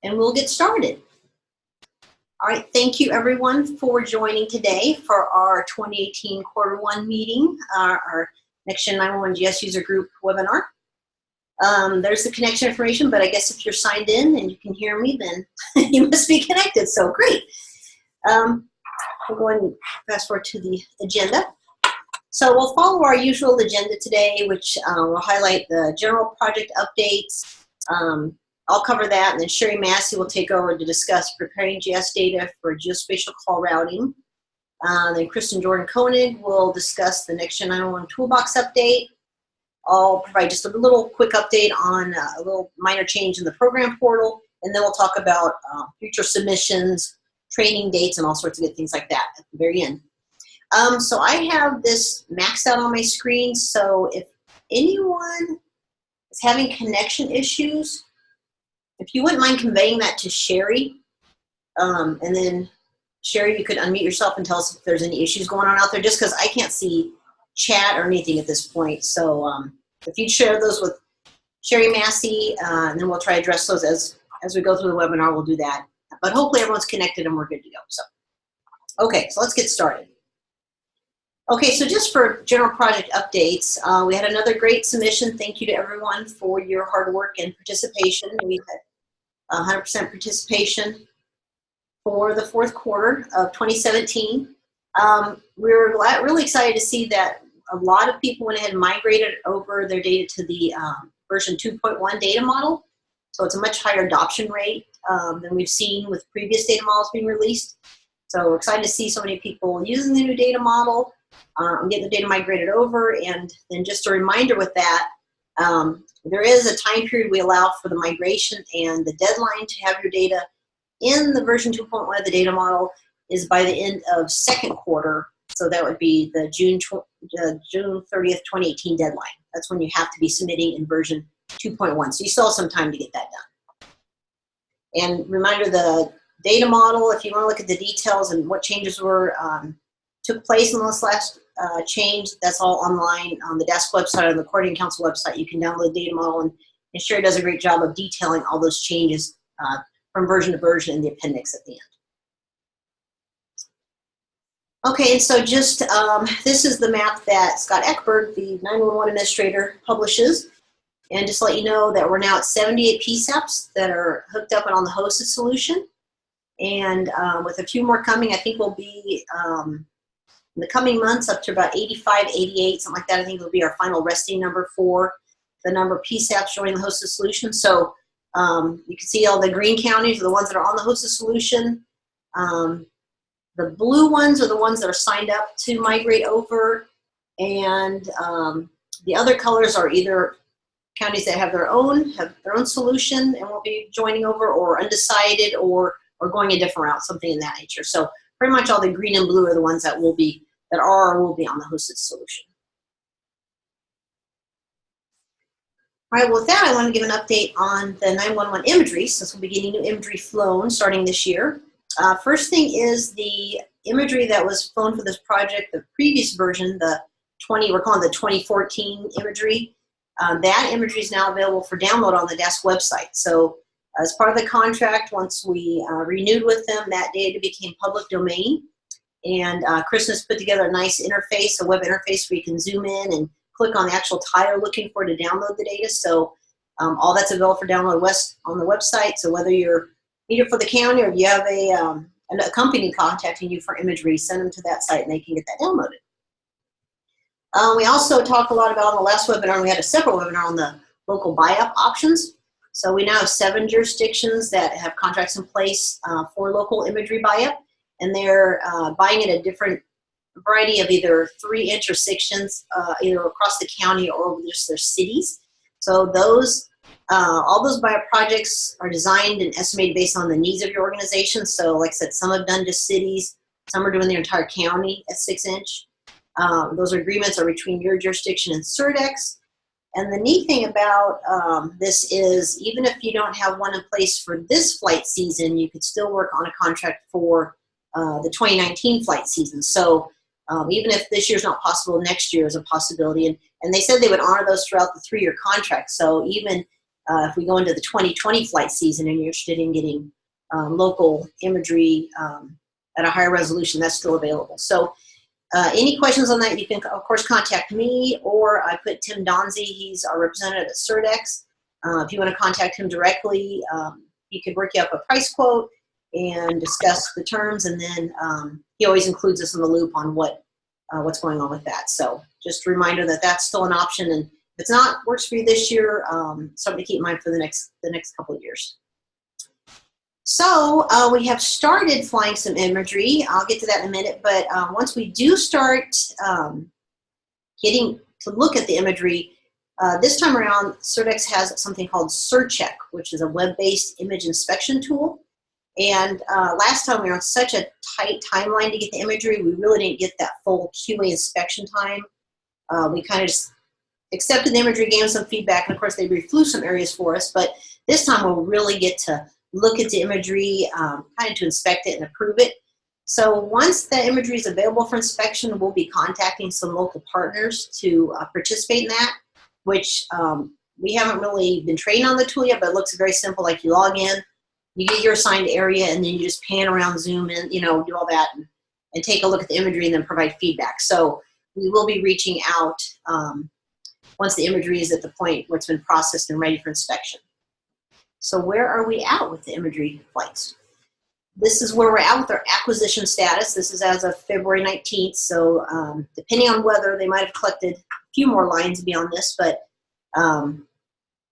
and we'll get started. All right, thank you everyone for joining today for our 2018 quarter one meeting, our Next Gen 911 GIS user group webinar. There's the connection information, but I guess if you're signed in and you can hear me, then you must be connected, so great. We'll go ahead and fast forward to the agenda. So we'll follow our usual agenda today, which will highlight the general project updates. I'll cover that, and then Sherry Massey will take over to discuss preparing GIS data for geospatial call routing. Then Kristen Jordan Koenig will discuss the Next Gen 911 Toolbox update. I'll provide just a little quick update on a little minor change in the program portal, and then we'll talk about future submissions, training dates, and all sorts of good things like that at the very end. So I have this maxed out on my screen, so if anyone is having connection issues, if you wouldn't mind conveying that to Sherry, and then Sherry, you could unmute yourself and tell us if there's any issues going on out there, just because I can't see chat or anything at this point. So if you'd share those with Sherry Massey, and then we'll try to address those as we go through the webinar, we'll do that. But hopefully everyone's connected and we're good to go. So, okay, so let's get started. Okay, so just for general project updates, we had another great submission. Thank you to everyone for your hard work and participation. We had 100% participation for the fourth quarter of 2017. We're really excited to see that a lot of people went ahead and migrated over their data to the version 2.1 data model. So it's a much higher adoption rate than we've seen with previous data models being released. So we're excited to see so many people using the new data model, getting the data migrated over. And then just a reminder with that, there is a time period we allow for the migration, and the deadline to have your data in the version 2.1 of the data model is by the end of second quarter. So that would be the June 30th, 2018 deadline. That's when you have to be submitting in version 2.1. So you still have some time to get that done. And reminder, the data model, if you want to look at the details and what changes took place in this last change, that's all online on the desk website, on the Coordinating Council website. You can download the data model, and Sherry does a great job of detailing all those changes from version to version in the appendix at the end. Okay, and so just, this is the map that Scott Eckberg, the 911 administrator, publishes. And just to let you know that we're now at 78 PSAPs that are hooked up and on the hosted solution. And with a few more coming, I think we'll be, in the coming months, up to about 85, 88, something like that. I think it'll be our final resting number for the number of PSAPs joining the hosted solution. So you can see all the green counties are the ones that are on the hosted solution. The blue ones are the ones that are signed up to migrate over. And the other colors are either counties that have their own solution and will be joining over, or undecided, or going a different route, something in that nature. So pretty much all the green and blue are the ones that will be on the hosted solution. All right, well, with that, I want to give an update on the 911 imagery, since we'll be getting new imagery flown starting this year. First thing is the imagery that was flown for this project, the previous version, we're calling the 2014 imagery. That imagery is now available for download on the desk website. So as part of the contract, once we renewed with them, that data became public domain. And Kristen has put together a nice interface, a web interface where you can zoom in and click on the actual tile looking for to download the data. So all that's available for download on the website. So whether you're need it for the county, or if you have a company contacting you for imagery, send them to that site and they can get that downloaded. We also talked a lot about on the last webinar, we had a separate webinar on the local buy-up options. So we now have 7 jurisdictions that have contracts in place for local imagery buy-up, and they're buying it a different variety of either 3-inch or 6-inch, either across the county or over just their cities. So those, all those buy-up projects are designed and estimated based on the needs of your organization. So like I said, some have done just cities, some are doing the entire county at 6-inch. Those agreements are between your jurisdiction and Surdex. And the neat thing about this is, even if you don't have one in place for this flight season, you could still work on a contract for the 2019 flight season. So even if this year's not possible, next year is a possibility. And they said they would honor those throughout the 3-year contract. So even if we go into the 2020 flight season and you're interested in getting local imagery at a higher resolution, that's still available. So any questions on that, you can, of course, contact me, or I put Tim Donzie. He's our representative at CERDEX. If you want to contact him directly, he could work you up a price quote and discuss the terms, and then he always includes us in the loop on what's going on with that. So just a reminder that that's still an option, and if it's not works for you this year, something to keep in mind for the next couple of years. So we have started flying some imagery. I'll get to that in a minute, but once we do start getting to look at the imagery, this time around, CERDEX has something called CERCheck, which is a web-based image inspection tool. And last time we were on such a tight timeline to get the imagery, we really didn't get that full QA inspection time. We kind of just accepted the imagery, gave them some feedback, and of course they reflew some areas for us, but this time we'll really get to look at the imagery, kind of to inspect it and approve it. So once the imagery is available for inspection, we'll be contacting some local partners to participate in that, which we haven't really been trained on the tool yet, but it looks very simple. Like you log in, you get your assigned area, and then you just pan around, zoom in, do all that, and take a look at the imagery and then provide feedback. So we will be reaching out once the imagery is at the point where it's been processed and ready for inspection. So where are we at with the imagery flights? This is where we're at with our acquisition status. This is as of February 19th. So depending on weather, they might have collected a few more lines beyond this, but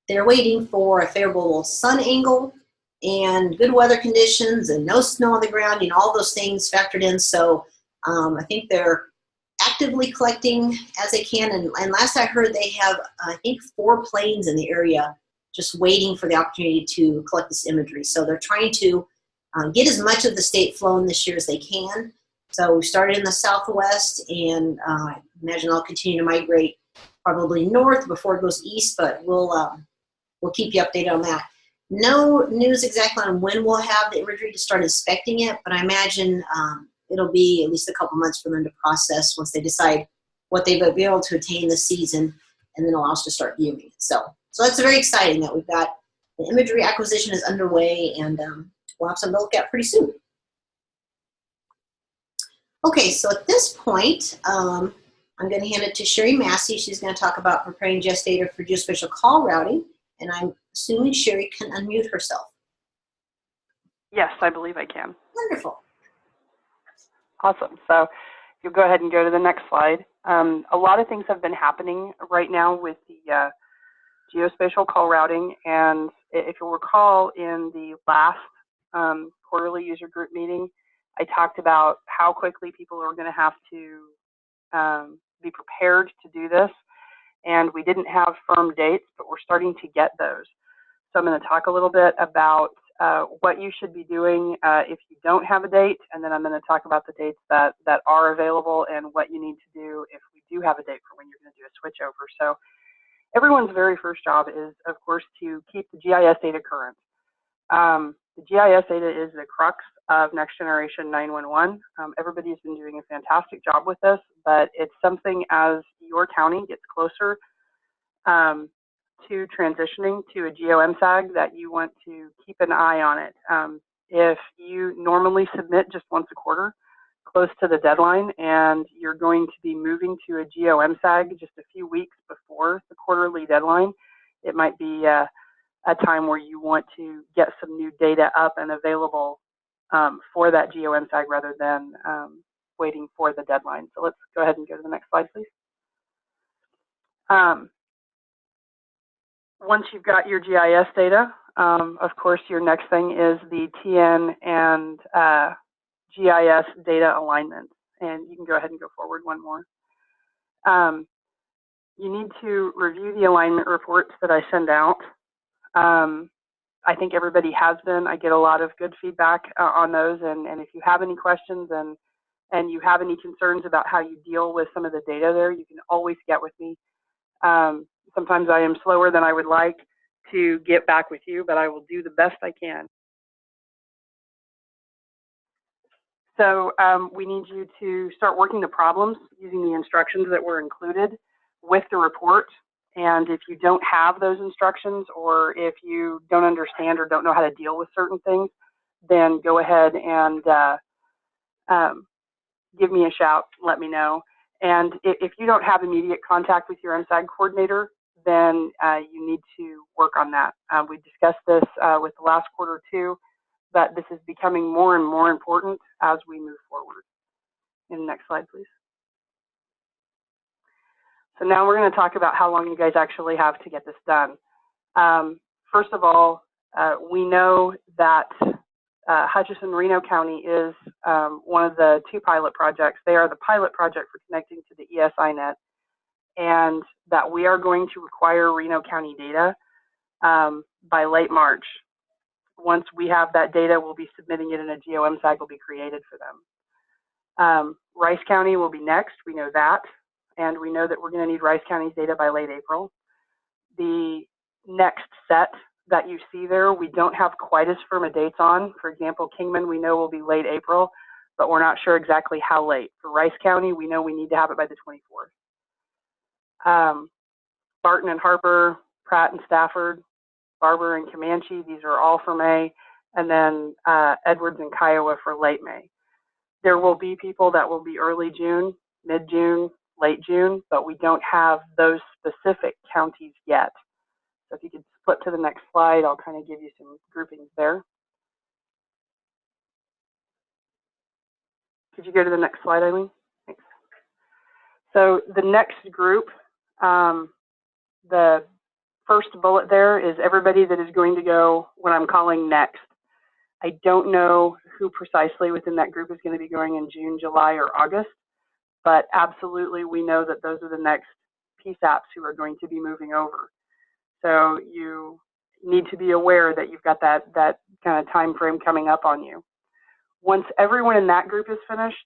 they're waiting for a favorable sun angle and good weather conditions and no snow on the ground, all those things factored in. So I think they're actively collecting as they can. And last I heard, they have, I think, 4 planes in the area just waiting for the opportunity to collect this imagery. So they're trying to get as much of the state flown this year as they can. So we started in the southwest, and I imagine they'll continue to migrate probably north before it goes east, but we'll keep you updated on that. No news exactly on when we'll have the imagery to start inspecting it, but I imagine it'll be at least a couple months for them to process once they decide what they've been able to attain this season, and then allow us to start viewing it. So that's very exciting that we've got the imagery acquisition is underway, and we'll have something to look at pretty soon. Okay, so at this point, I'm going to hand it to Sherry Massey. She's going to talk about preparing GIS data for geospatial call routing, and I'm assuming Sherry can unmute herself. Yes, I believe I can. Wonderful. Awesome. So you'll go ahead and go to the next slide. A lot of things have been happening right now with the geospatial call routing, and if you'll recall, in the last quarterly user group meeting, I talked about how quickly people are going to have to be prepared to do this, and we didn't have firm dates, but we're starting to get those. So I'm going to talk a little bit about what you should be doing if you don't have a date, and then I'm going to talk about the dates that are available and what you need to do if we do have a date for when you're going to do a switchover. So everyone's very first job is, of course, to keep the GIS data current. The GIS data is the crux of Next Generation 911. Everybody's been doing a fantastic job with this, but it's something as your county gets closer to transitioning to a GeoMSAG that you want to keep an eye on it. If you normally submit just once a quarter, close to the deadline, and you're going to be moving to a GeoMSAG just a few weeks before the quarterly deadline, it might be a time where you want to get some new data up and available for that GeoMSAG rather than waiting for the deadline. So let's go ahead and go to the next slide, please. Once you've got your GIS data, of course, your next thing is the TN and GIS data alignment. And you can go ahead and go forward one more. You need to review the alignment reports that I send out. I think everybody has been. I get a lot of good feedback on those. And if you have any questions and you have any concerns about how you deal with some of the data there, you can always get with me. Sometimes I am slower than I would like to get back with you, but I will do the best I can. So we need you to start working the problems using the instructions that were included with the report. And if you don't have those instructions, or if you don't understand or don't know how to deal with certain things, then go ahead and give me a shout, let me know. And if you don't have immediate contact with your MSAG coordinator, then you need to work on that. We discussed this with the last quarter too, but this is becoming more and more important as we move forward. In the next slide, please. So now we're going to talk about how long you guys actually have to get this done. First of all, we know that Hutchinson-Reno County is one of the 2 pilot projects. They are the pilot project for connecting to the ESINet, and that we are going to require Reno County data by late March. Once we have that data, we'll be submitting it, and a GeoMSAG will be created for them. Rice County will be next, we know that, and we know that we're going to need Rice County's data by late April. The next set that you see there, we don't have quite as firm a dates on. For example, Kingman, we know will be late April, but we're not sure exactly how late. For Rice County, we know we need to have it by the 24th. Barton and Harper, Pratt and Stafford, Barber and Comanche, these are all for May, and then Edwards and Kiowa for late May. There will be people that will be early June, mid-June, late June, but we don't have those specific counties yet. So if you could flip to the next slide, I'll kind of give you some groupings there. Could you go to the next slide, Eileen? Thanks. So the next group, the first bullet there is everybody that is going to go what I'm calling next. I don't know who precisely within that group is going to be going in June, July, or August, but absolutely we know that those are the next PSAPs who are going to be moving over. So you need to be aware that you've got that kind of time frame coming up on you. Once everyone in that group is finished,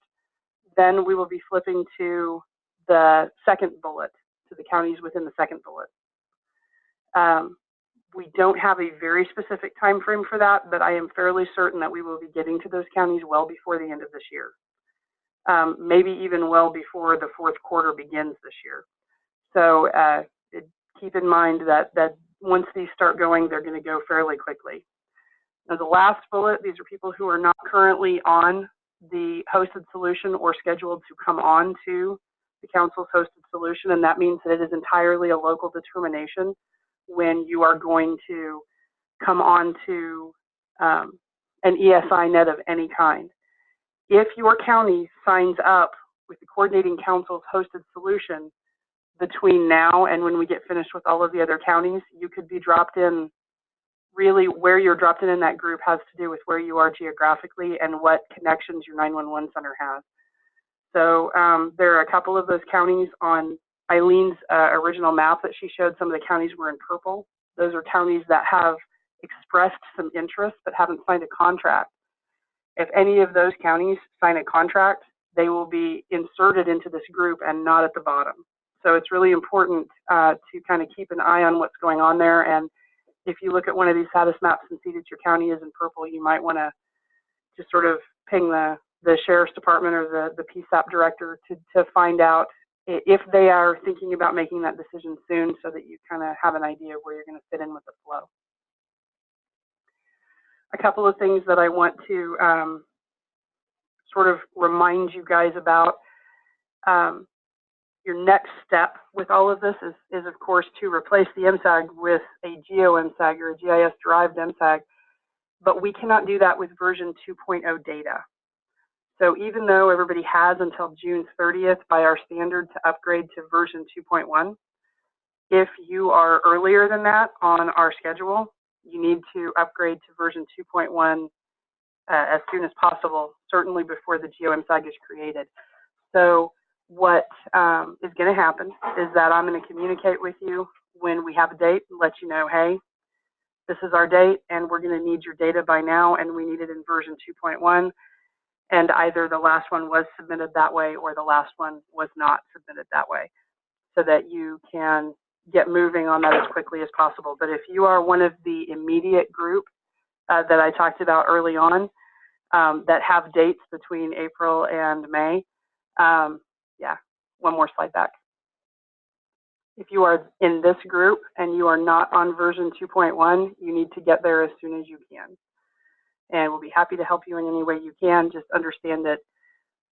then we will be flipping to the second bullet, to the counties within the second bullet. We don't have a very specific time frame for that, but I am fairly certain that we will be getting to those counties well before the end of this year. Maybe even well before the 4th quarter begins this year. So keep in mind that once these start going, they're going to go fairly quickly. Now the last bullet, these are people who are not currently on the hosted solution or scheduled to come on to the council's hosted solution, and that means that it is entirely a local determination when you are going to come on to an ESINet of any kind. If your county signs up with the coordinating council's hosted solution between now and when we get finished with all of the other counties, you could be dropped in. Really, where you're dropped in that group has to do with where you are geographically and what connections your 911 center has. So there are a couple of those counties on Eileen's original map that she showed. Some of the counties were in purple. Those are counties that have expressed some interest but haven't signed a contract. If any of those counties sign a contract, they will be inserted into this group and not at the bottom. So it's really important to kind of keep an eye on what's going on there. And if you look at one of these status maps and see that your county is in purple, you might want to just sort of ping the sheriff's department or the PSAP director to find out if they are thinking about making that decision soon, so that you kind of have an idea of where you're going to fit in with the flow. A couple of things that I want to sort of remind you guys about. Your next step with all of this is of course to replace the MSAG with a GeoMSAG or a GIS derived MSAG, but we cannot do that with version 2.0 data. So even though everybody has until June 30th by our standard to upgrade to version 2.1, if you are earlier than that on our schedule, you need to upgrade to version 2.1 as soon as possible, certainly before the GeoMSAG is created. So what is going to happen is that I'm going to communicate with you when we have a date and let you know, hey, this is our date and we're going to need your data by now and we need it in version 2.1. And either the last one was submitted that way or the last one was not submitted that way, so that you can get moving on that as quickly as possible. But if you are one of the immediate group that I talked about early on that have dates between April and May, yeah, one more slide back. If you are in this group and you are not on version 2.1, you need to get there as soon as you can. And we'll be happy to help you in any way you can. Just understand that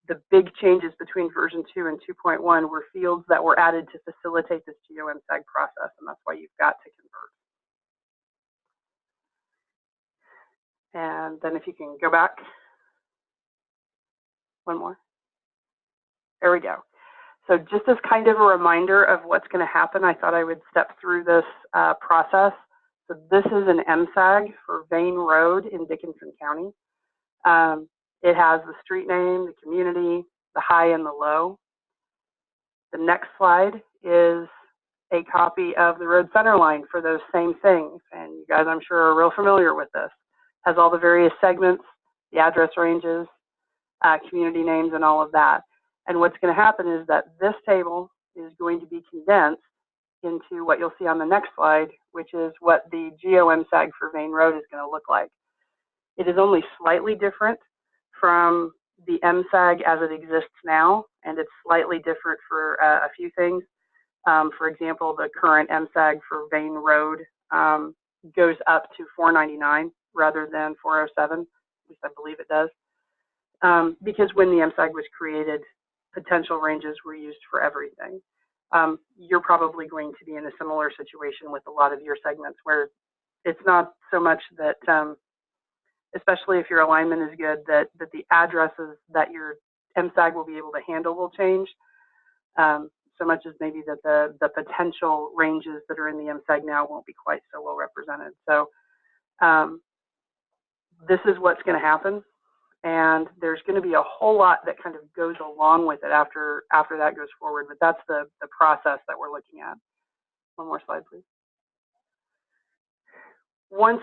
the big changes between version 2 and 2.1 were fields that were added to facilitate this GeoMSAG process, and that's why you've got to convert. And then if you can go back one more. There we go. So just as kind of a reminder of what's going to happen, I thought I would step through this process. So this is an MSAG for Vane Road in Dickinson County. It has the street name, the community, the high and the low. The next slide is a copy of the road center line for those same things. And you guys, I'm sure, are real familiar with this. Has all the various segments, the address ranges, community names, and all of that. And what's going to happen is that this table is going to be condensed into what you'll see on the next slide, which is what the GeoMSAG for Vane Road is going to look like. It is only slightly different from the MSAG as it exists now, and it's slightly different for a few things. For example, the current MSAG for Vane Road goes up to $4.99 rather than $4.07. At least I believe it does. Because when the MSAG was created, potential ranges were used for everything. You're probably going to be in a similar situation with a lot of your segments where it's not so much that, especially if your alignment is good, that the addresses that your MSAG will be able to handle will change, so much as maybe that the potential ranges that are in the MSAG now won't be quite so well represented. So this is what's going to happen. And there's going to be a whole lot that kind of goes along with it after that goes forward. But that's the process that we're looking at. One more slide, please. Once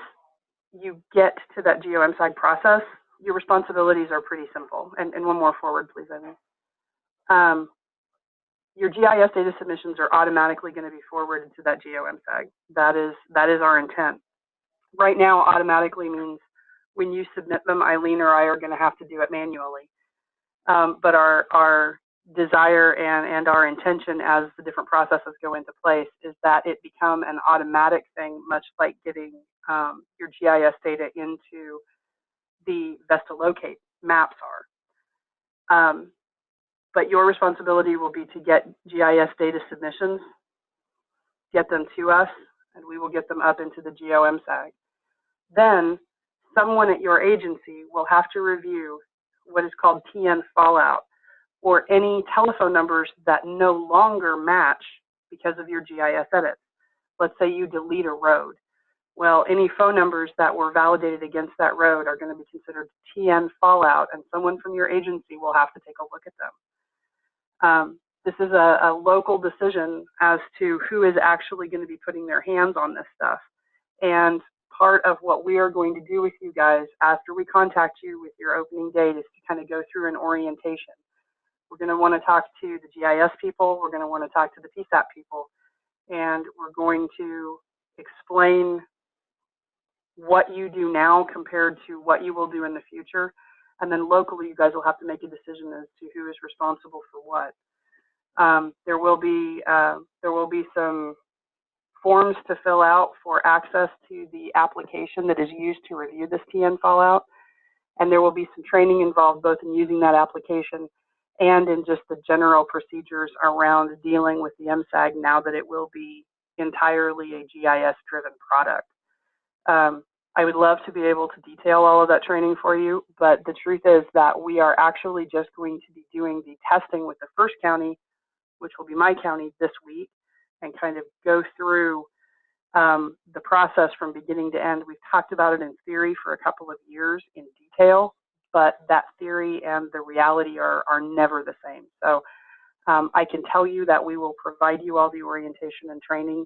you get to that GeoMSAG process, your responsibilities are pretty simple. And one more forward, please, Amy. Your GIS data submissions are automatically going to be forwarded to that GeoMSAG. That is our intent. Right now, automatically means when you submit them, Eileen or I are going to have to do it manually. But our desire and our intention as the different processes go into place is that it become an automatic thing, much like getting your GIS data into the Vesta Locate maps are. But your responsibility will be to get GIS data submissions, get them to us, and we will get them up into the GeoMSAG. Then someone at your agency will have to review what is called TN fallout, or any telephone numbers that no longer match because of your GIS edits. Let's say you delete a road. Well, any phone numbers that were validated against that road are going to be considered TN fallout, and someone from your agency will have to take a look at them. This is a local decision as to who is actually going to be putting their hands on this stuff. And part of what we are going to do with you guys after we contact you with your opening date is to kind of go through an orientation. We're going to want to talk to the GIS people, we're going to want to talk to the PSAP people, and we're going to explain what you do now compared to what you will do in the future. And then locally, you guys will have to make a decision as to who is responsible for what. There will be some forms to fill out for access to the application that is used to review this TN fallout. And there will be some training involved both in using that application and in just the general procedures around dealing with the MSAG now that it will be entirely a GIS-driven product. I would love to be able to detail all of that training for you, but the truth is that we are actually just going to be doing the testing with the first county, which will be my county, this week, and kind of go through the process from beginning to end. We've talked about it in theory for a couple of years in detail, but that theory and the reality are never the same. So I can tell you that we will provide you all the orientation and training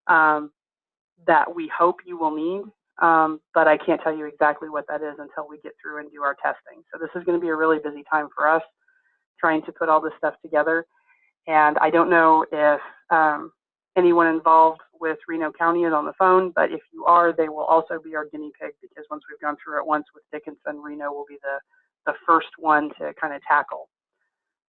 that we hope you will need, but I can't tell you exactly what that is until we get through and do our testing. So this is going to be a really busy time for us trying to put all this stuff together. And I don't know if anyone involved with Reno County is on the phone, but if you are, they will also be our guinea pig, because once we've gone through it once with Dickinson, Reno will be the first one to kind of tackle.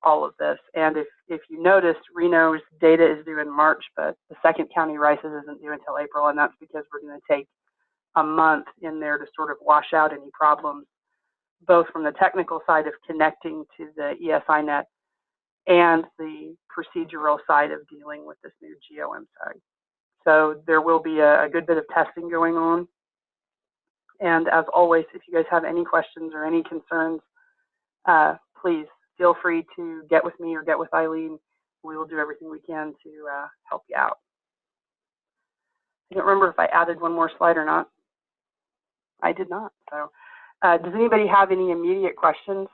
all of this. And if you noticed, Reno's data is due in March, but the second county Rice's isn't due until April, and that's because we're going to take a month in there to sort of wash out any problems, both from the technical side of connecting to the ESINet and the procedural side of dealing with this new GeoMSAG. So there will be a good bit of testing going on. And as always, if you guys have any questions or any concerns, please feel free to get with me or get with Eileen. We will do everything we can to help you out. I don't remember if I added one more slide or not. I did not. So does anybody have any immediate questions?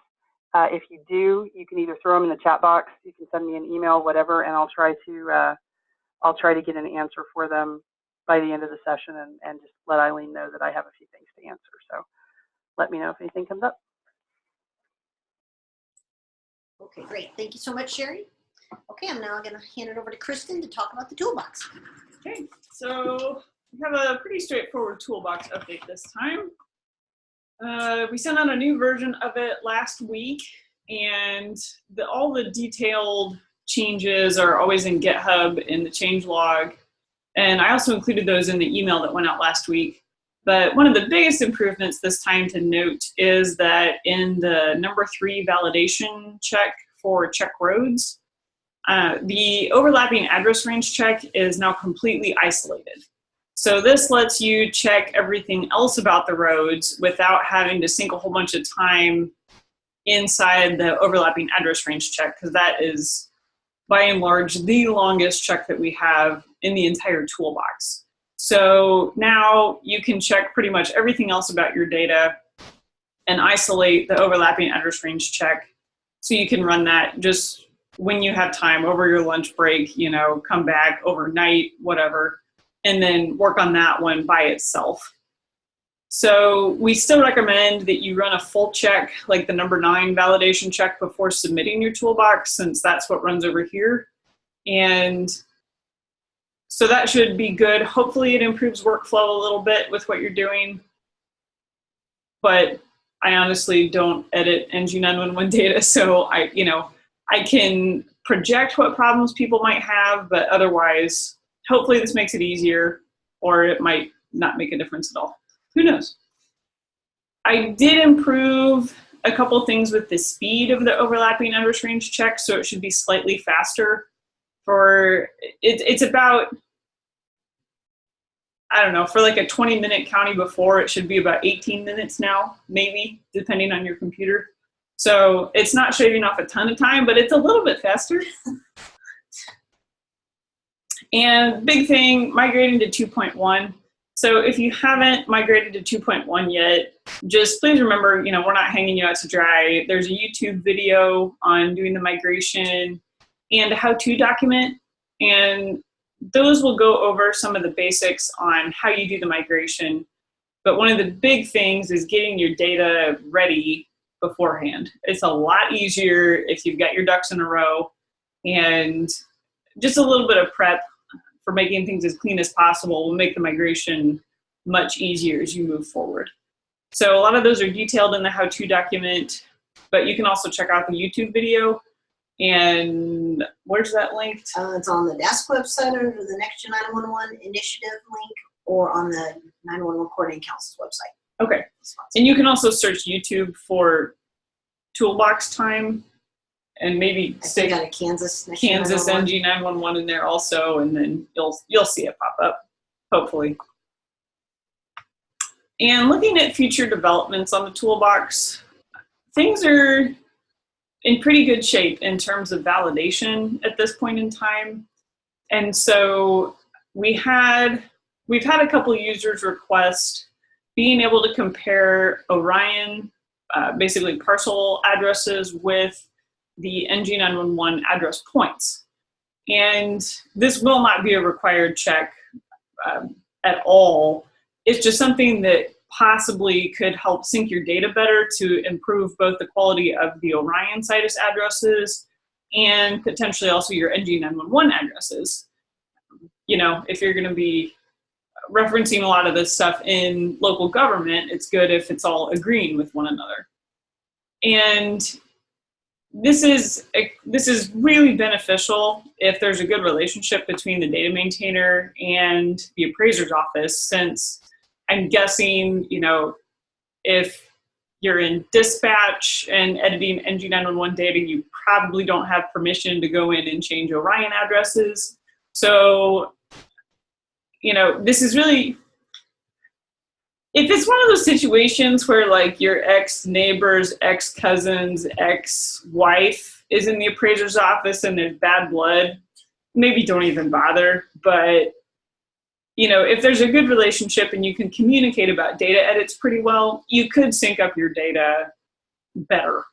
If you do, you can either throw them in the chat box, you can send me an email, whatever, and I'll try to get an answer for them by the end of the session, and just let Eileen know that I have a few things to answer. So let me know if anything comes up. Okay, great. Thank you so much, Sherry. Okay, I'm now going to hand it over to Kristen to talk about the toolbox. Okay, so we have a pretty straightforward toolbox update this time. We sent out a new version of it last week, and all the detailed changes are always in GitHub in the changelog. And I also included those in the email that went out last week. But one of the biggest improvements this time to note is that in the number 3 validation check for check roads, the overlapping address range check is now completely isolated. So this lets you check everything else about the roads without having to sink a whole bunch of time inside the overlapping address range check, because that is, by and large, the longest check that we have in the entire toolbox. So now you can check pretty much everything else about your data and isolate the overlapping address range check. So you can run that just when you have time over your lunch break, you know, come back overnight, whatever, and then work on that one by itself. So we still recommend that you run a full check, like the number 9 validation check, before submitting your toolbox, since that's what runs over here. And so that should be good. Hopefully it improves workflow a little bit with what you're doing. But I honestly don't edit NG911 data, so I can project what problems people might have, but otherwise, hopefully this makes it easier, or it might not make a difference at all. Who knows? I did improve a couple things with the speed of the overlapping address range check, so it should be slightly faster. It's about, I don't know, for like a 20-minute county before, it should be about 18 minutes now, maybe, depending on your computer. So it's not shaving off a ton of time, but it's a little bit faster. And big thing, migrating to 2.1. So if you haven't migrated to 2.1 yet, just please remember, we're not hanging you out to dry. There's a YouTube video on doing the migration and a how-to document, and those will go over some of the basics on how you do the migration. But one of the big things is getting your data ready beforehand. It's a lot easier if you've got your ducks in a row, and just a little bit of prep for making things as clean as possible will make the migration much easier as you move forward. So a lot of those are detailed in the how-to document, but you can also check out the YouTube video. And where's that linked? It's on the desk website under the Next Gen 911 initiative link, or on the 911 Coordinating Council's website. Okay. And you can also search YouTube for toolbox time, and maybe stick got a Kansas NG911 in there also, and then you'll see it pop up, hopefully. And looking at future developments on the toolbox, things are in pretty good shape in terms of validation at this point in time. And so we've had a couple users request being able to compare Orion, basically parcel addresses, with the NG911 address points. And this will not be a required check at all. It's just something that possibly could help sync your data better to improve both the quality of the Orion Situs addresses and potentially also your NG911 addresses. If you're going to be referencing a lot of this stuff in local government, it's good if it's all agreeing with one another. And this is really beneficial if there's a good relationship between the data maintainer and the appraiser's office, since I'm guessing, you know, if you're in dispatch and editing NG911 data, you probably don't have permission to go in and change Orion addresses. So, you know, this is really, if it's one of those situations where like your ex-neighbor's ex-cousin's ex-wife is in the appraiser's office and there's bad blood, maybe don't even bother. But, you know, if there's a good relationship and you can communicate about data edits pretty well, you could sync up your data better.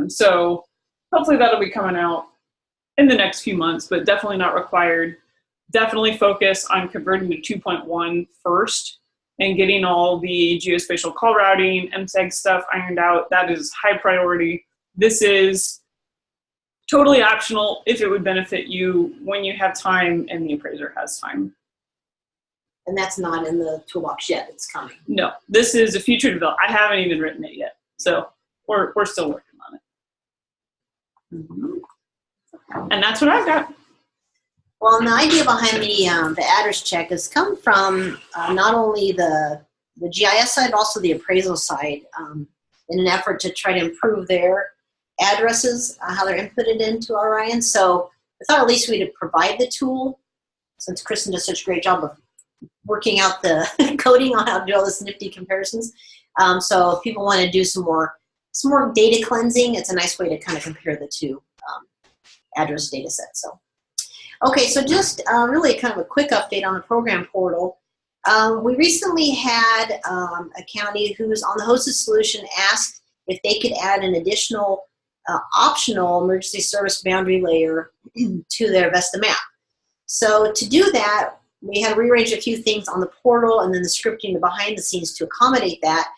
So hopefully that'll be coming out in the next few months, but definitely not required. Definitely focus on converting to 2.1 first and getting all the geospatial call routing, MSEG stuff ironed out. That is high priority. This is totally optional if it would benefit you when you have time and the appraiser has time. And that's not in the toolbox yet. It's coming. No, this is a future development. I haven't even written it yet. So we're still working on it. Mm-hmm. And that's what I've got. Well, and the idea behind the address check has come from not only the GIS side, but also the appraisal side, in an effort to try to improve their addresses, how they're inputted into Orion. So I thought at least we'd provide the tool, since Kristen does such a great job of working out the coding on how to do all this nifty comparisons. So if people want to do some more data cleansing, it's a nice way to kind of compare the two address data sets. So, okay, so just really kind of a quick update on the program portal. We recently had a county who's on the hosted solution asked if they could add an additional optional emergency service boundary layer to their Vesta map. So to do that, we had to rearrange a few things on the portal and then the scripting behind the scenes to accommodate that.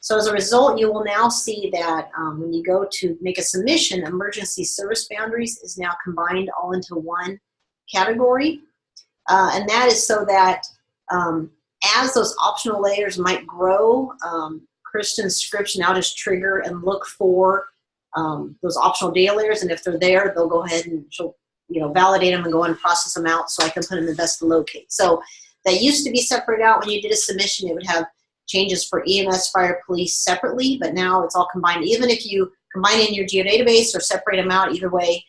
So as a result, you will now see that when you go to make a submission, emergency service boundaries is now combined all into one category. And that is so that as those optional layers might grow, Kristen's scripts now just trigger and look for those optional data layers. And if they're there, they'll go ahead and she'll validate them and go and process them out so I can put them in Vesta locate. So that used to be separated out when you did a submission. It would have changes for EMS, fire, police separately, but now it's all combined. Even if you combine in your geodatabase or separate them out, either way,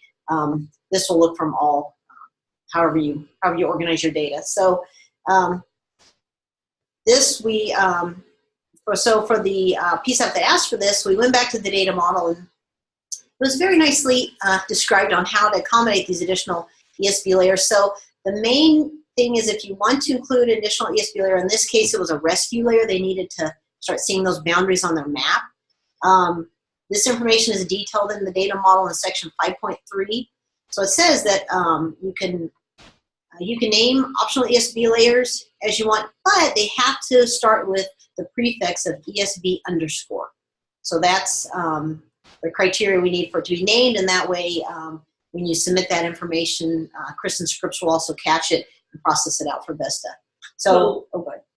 this will look from all, however you organize your data. So for the PSAP that asked for this, we went back to the data model, and it was very nicely described on how to accommodate these additional ESB layers. So the main thing is, if you want to include an additional ESB layer, in this case it was a rescue layer, they needed to start seeing those boundaries on their map. This information is detailed in the data model in section 5.3. So it says that you can name optional ESB layers as you want, but they have to start with the prefix of ESB underscore. So that's the criteria we need for it to be named, and that way when you submit that information, Kristen's scripts will also catch it and process it out for Vesta. So,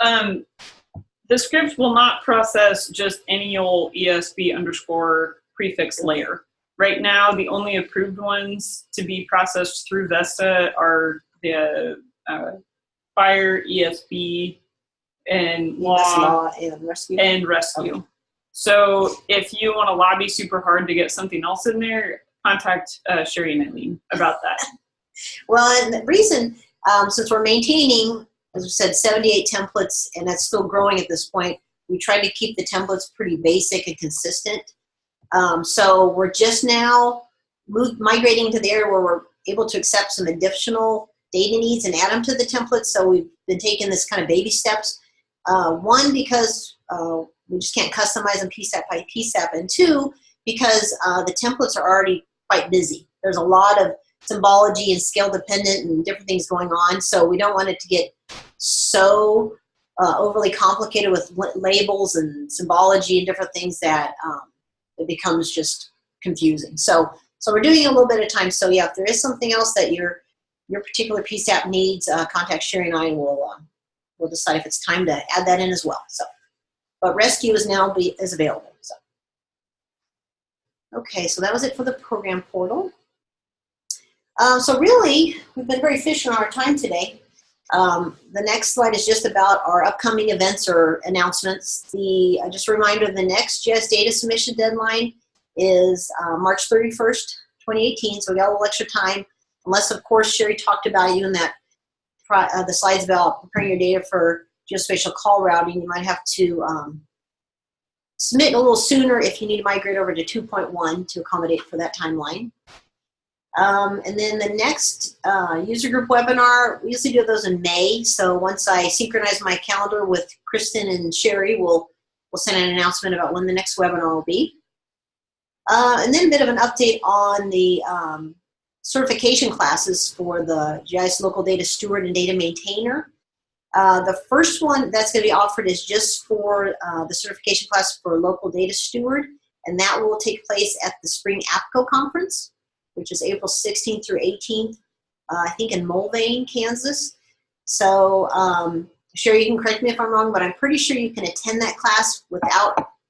the script will not process just any old ESB underscore prefix layer. Right now, the only approved ones to be processed through Vesta are the fire, ESB, and law and rescue. Okay. So if you want to lobby super hard to get something else in there, contact Sherry and Eileen about that. Well, and the reason, since we're maintaining, as we said, 78 templates, and that's still growing at this point, we tried to keep the templates pretty basic and consistent. So we're just now migrating to the area where we're able to accept some additional data needs and add them to the templates. So we've been taking this kind of baby steps. One, because we just can't customize them PSAP by PSAP, and two, because the templates are already quite busy. There's a lot of symbology and scale dependent and different things going on, so we don't want it to get so overly complicated with labels and symbology and different things that it becomes just confusing. So we're doing it a little bit at a time. So yeah, if there is something else that your particular PSAP needs, contact Sherry and I, and we'll decide if it's time to add that in as well. So, but rescue is now is available. So. Okay, so that was it for the program portal. So really, we've been very efficient on our time today. The next slide is just about our upcoming events or announcements. Just a reminder, the next GIS data submission deadline is March 31st, 2018, so we got a little extra time, unless, of course, Sherry talked about you in that the slides about preparing your data for geospatial call routing. You might have to submit a little sooner if you need to migrate over to 2.1 to accommodate for that timeline. And then the next user group webinar, we usually do those in May. So once I synchronize my calendar with Kristen and Sherry, we'll send an announcement about when the next webinar will be. And then a bit of an update on the certification classes for the GIS Local Data Steward and Data Maintainer. The first one that's going to be offered is just for the certification class for Local Data Steward, and that will take place at the Spring APCO Conference, which is April 16th through 18th, I think in Mulvane, Kansas. So, Sherry, you can correct me if I'm wrong, but I'm pretty sure you can attend that class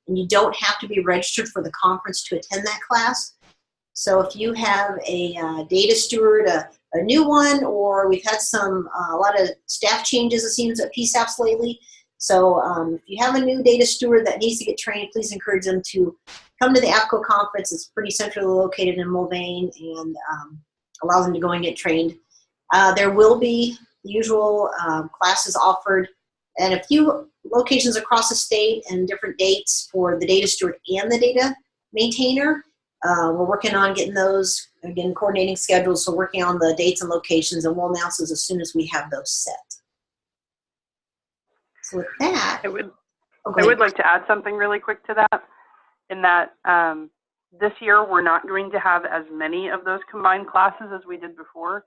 and you don't have to be registered for the conference to attend that class. So if you have a data steward, a new one, or we've had a lot of staff changes, it seems, at PSAPs lately. So if you have a new data steward that needs to get trained, please encourage them to come to the APCO conference. It's pretty centrally located in Mulvane and allows them to go and get trained. There will be the usual classes offered at a few locations across the state and different dates for the data steward and the data maintainer. We're working on getting those, again, coordinating schedules, so working on the dates and locations, and we'll announce those as soon as we have those set. So with that, I would like to add something really quick to that, in that this year we're not going to have as many of those combined classes as we did before.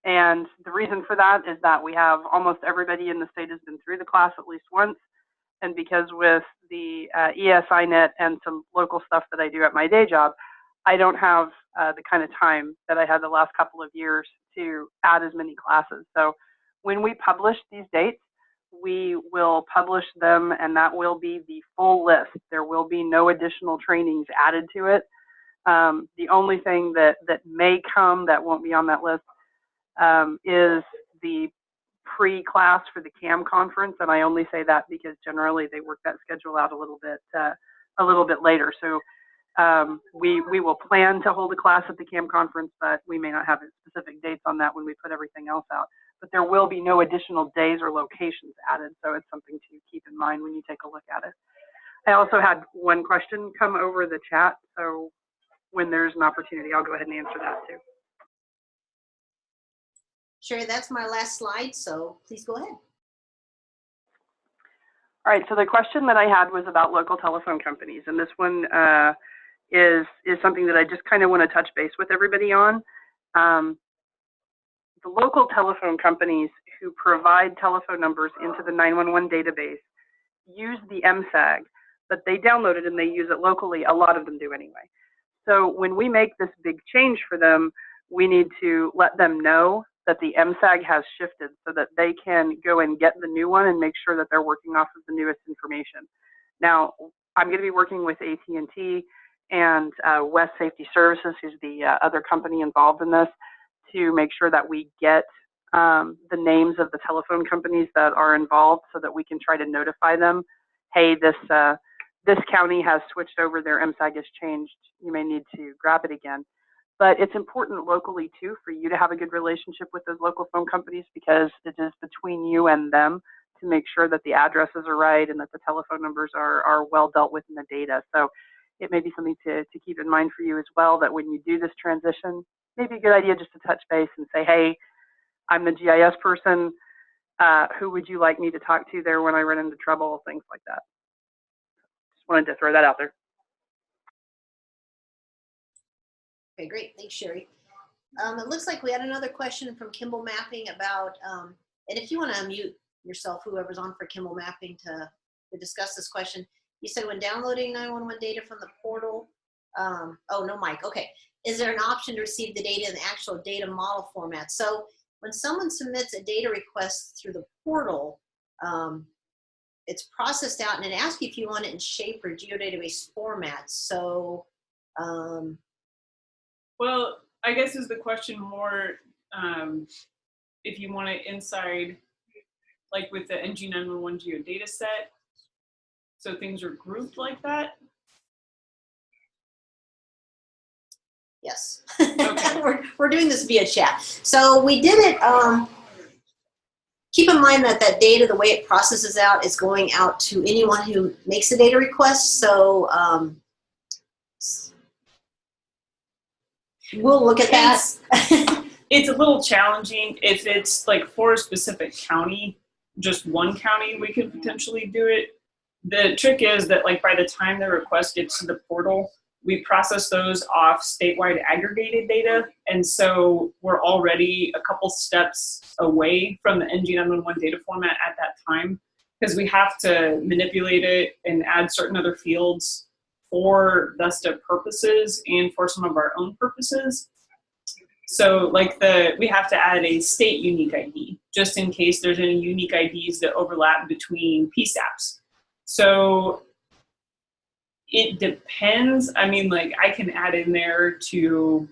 And the reason for that is that we have almost everybody in the state has been through the class at least once. And because with the ESINet and some local stuff that I do at my day job, I don't have the kind of time that I had the last couple of years to add as many classes. So when we publish these dates, we will publish them, and that will be the full list. There will be no additional trainings added to it. The only thing that may come that won't be on that list is the pre-class for the CAM conference, and I only say that because generally they work that schedule out a little bit later. So we will plan to hold a class at the CAM conference, but we may not have specific dates on that when we put everything else out. But there will be no additional days or locations added, so it's something to keep in mind when you take a look at it. I also had one question come over the chat, so when there's an opportunity, I'll go ahead and answer that too. Sherry, that's my last slide, so please go ahead. All right, so the question that I had was about local telephone companies, and this one is something that I just kind of want to touch base with everybody on. The local telephone companies who provide telephone numbers into the 911 database use the MSAG, but they download it and they use it locally. A lot of them do anyway. So when we make this big change for them, we need to let them know that the MSAG has shifted so that they can go and get the new one and make sure that they're working off of the newest information. Now, I'm going to be working with AT&T and West Safety Services, who's the other company involved in this, to make sure that we get the names of the telephone companies that are involved so that we can try to notify them, hey, this county has switched over, their MSAG has changed, you may need to grab it again. But it's important locally too for you to have a good relationship with those local phone companies, because it is between you and them to make sure that the addresses are right and that the telephone numbers are well dealt with in the data. So it may be something to keep in mind for you as well, that when you do this transition, maybe a good idea just to touch base and say, hey, I'm the GIS person. Who would you like me to talk to there when I run into trouble, things like that. Just wanted to throw that out there. Okay, great. Thanks, Sherry. It looks like we had another question from Kimball Mapping about, and if you want to unmute yourself, whoever's on for Kimball Mapping, to discuss this question. You said when downloading 911 data from the portal, oh, no mic, okay. Is there an option to receive the data in the actual data model format? So when someone submits a data request through the portal, it's processed out, and it asks you if you want it in shape or geodatabase format. So, well, I guess is the question more if you want it inside, like with the NG911 geodata set, so things are grouped like that. yes, Okay. we're doing this via chat. So we did it. Keep in mind that that data, the way it processes out, is going out to anyone who makes a data request. So we'll look at that. It's a little challenging if it's like for a specific county, just one county, we could potentially do it. The trick is that like by the time the request gets to the portal, we process those off statewide aggregated data. And so we're already a couple steps away from the NG911 data format at that time, because we have to manipulate it and add certain other fields for VESTA purposes and for some of our own purposes. So like we have to add a state unique ID, just in case there's any unique IDs that overlap between PSAPs. So it depends. I mean, like I can add in there to,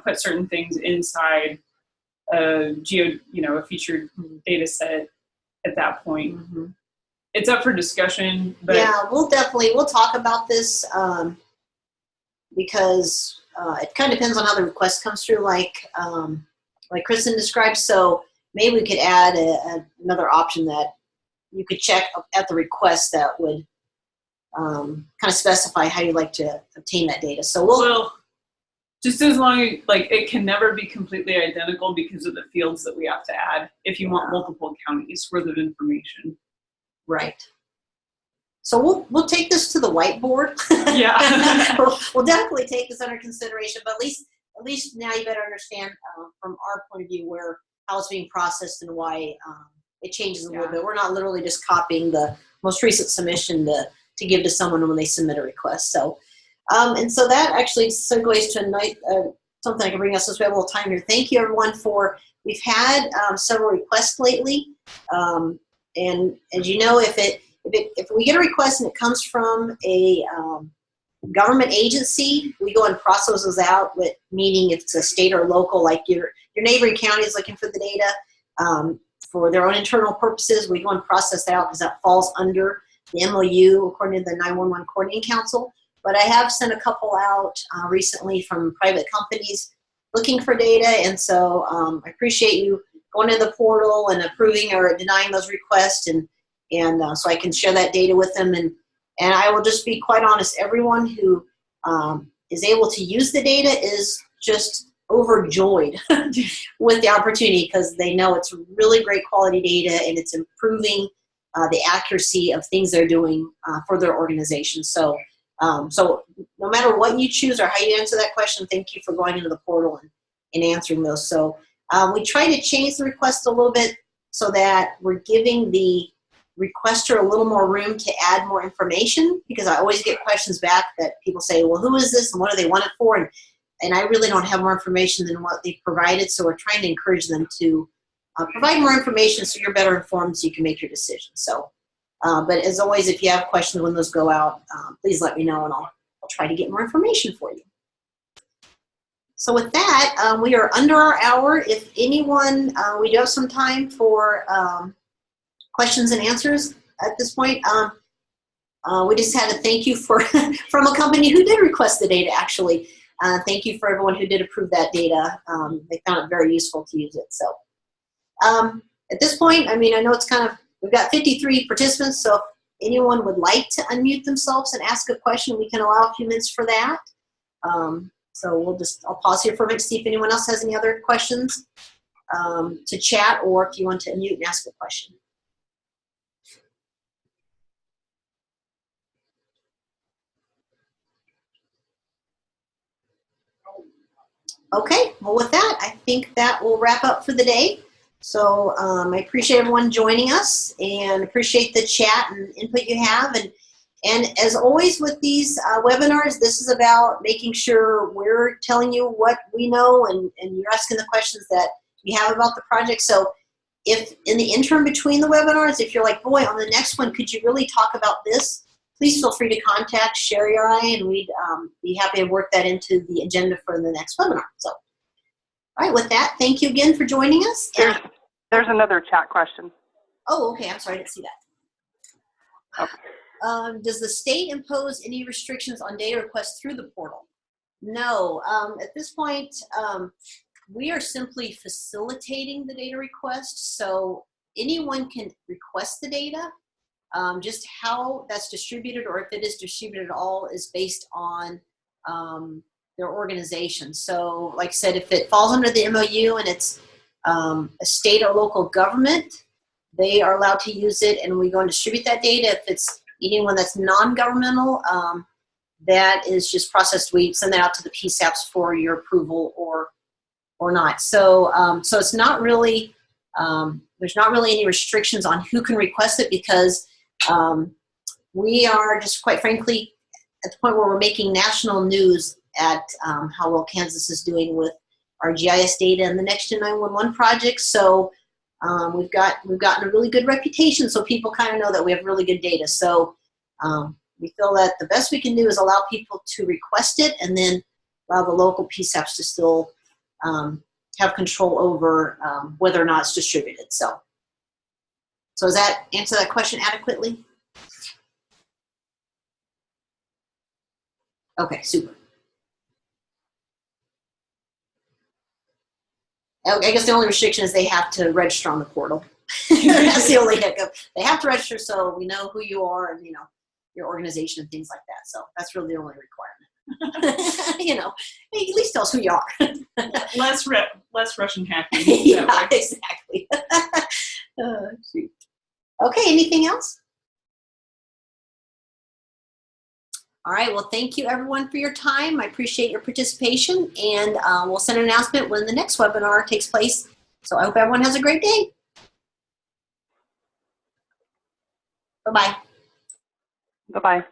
put certain things inside a a featured data set at that point. Mm-hmm. It's up for discussion, but yeah, we'll talk about this because it kind of depends on how the request comes through, like Kristen described. So maybe we could add another option that you could check at the request that would kind of specify how you like to obtain that data. So well, just as long as it can never be completely identical because of the fields that we have to add if you want multiple counties worth of information. Right. So we'll take this to the whiteboard. Yeah. we'll definitely take this under consideration, but at least now you better understand from our point of view how it's being processed and why it changes a little bit. We're not literally just copying the most recent submission to give to someone when they submit a request. So and so that actually segues to something I can bring us since we have a little time here. Thank you everyone we've had several requests lately, and as you know, if we get a request and it comes from a government agency, we go and process those out, meaning if it's a state or local, like your neighboring county is looking for the data for their own internal purposes, we go and process that out because that falls under the MOU according to the 911 Coordinating Council. But I have sent a couple out recently from private companies looking for data, and so I appreciate you going to the portal and approving or denying those requests, and so I can share that data with them. And I will just be quite honest, everyone who is able to use the data is just overjoyed with the opportunity because they know it's really great quality data and it's improving the accuracy of things they're doing for their organization. So no matter what you choose or how you answer that question, thank you for going into the portal and answering those. So we try to change the request a little bit so that we're giving the requester a little more room to add more information, because I always get questions back that people say, well, who is this and what do they want it for? And I really don't have more information than what they've provided, so we're trying to encourage them to provide more information so you're better informed so you can make your decision. So, but as always, if you have questions when those go out, please let me know and I'll try to get more information for you. So with that, we are under our hour. If anyone, we do have some time for questions and answers at this point. We just had a thank you from a company who did request the data, actually. Thank you for everyone who did approve that data. They found it very useful to use it. So at this point, I mean, I know it's we've got 53 participants, so if anyone would like to unmute themselves and ask a question, we can allow a few minutes for that. So I'll pause here for a minute to see if anyone else has any other questions to chat, or if you want to unmute and ask a question. Okay, well with that, I think that will wrap up for the day. So I appreciate everyone joining us and appreciate the chat and input you have. And as always with these webinars, this is about making sure we're telling you what we know and you're asking the questions that you have about the project. So if in the interim between the webinars, if you're like, boy, on the next one, could you really talk about this? Please feel free to contact Sherry or I, and we'd be happy to work that into the agenda for the next webinar. So, all right, with that, thank you again for joining us. There's another chat question. Oh, okay, I'm sorry, I didn't see that. Okay. Does the state impose any restrictions on data requests through the portal? No, at this point, we are simply facilitating the data request, so anyone can request the data. Just how that's distributed, or if it is distributed at all, is based on their organization. So, like I said, if it falls under the MOU and it's a state or local government, they are allowed to use it, and we go and distribute that data. If it's anyone that's non-governmental, that is just processed. We send that out to the PSAPs for your approval or not. So, so it's not really, there's not really any restrictions on who can request it, because we are just, quite frankly, at the point where we're making national news at how well Kansas is doing with our GIS data and the Next-Gen 911 project. So we've gotten a really good reputation, so people kind of know that we have really good data. So we feel that the best we can do is allow people to request it, and then allow the local PSAPs to still have control over whether or not it's distributed. So does that answer that question adequately? Okay, super. I guess the only restriction is they have to register on the portal. That's the only hiccup. They have to register, so we know who you are and, you know, your organization and things like that. So that's really the only requirement. You know, at least tell us who you are. less Russian hacking. Yeah, exactly. Shoot. Okay, anything else? All right, well, thank you everyone for your time. I appreciate your participation, and we'll send an announcement when the next webinar takes place. So I hope everyone has a great day. Bye-bye. Bye-bye.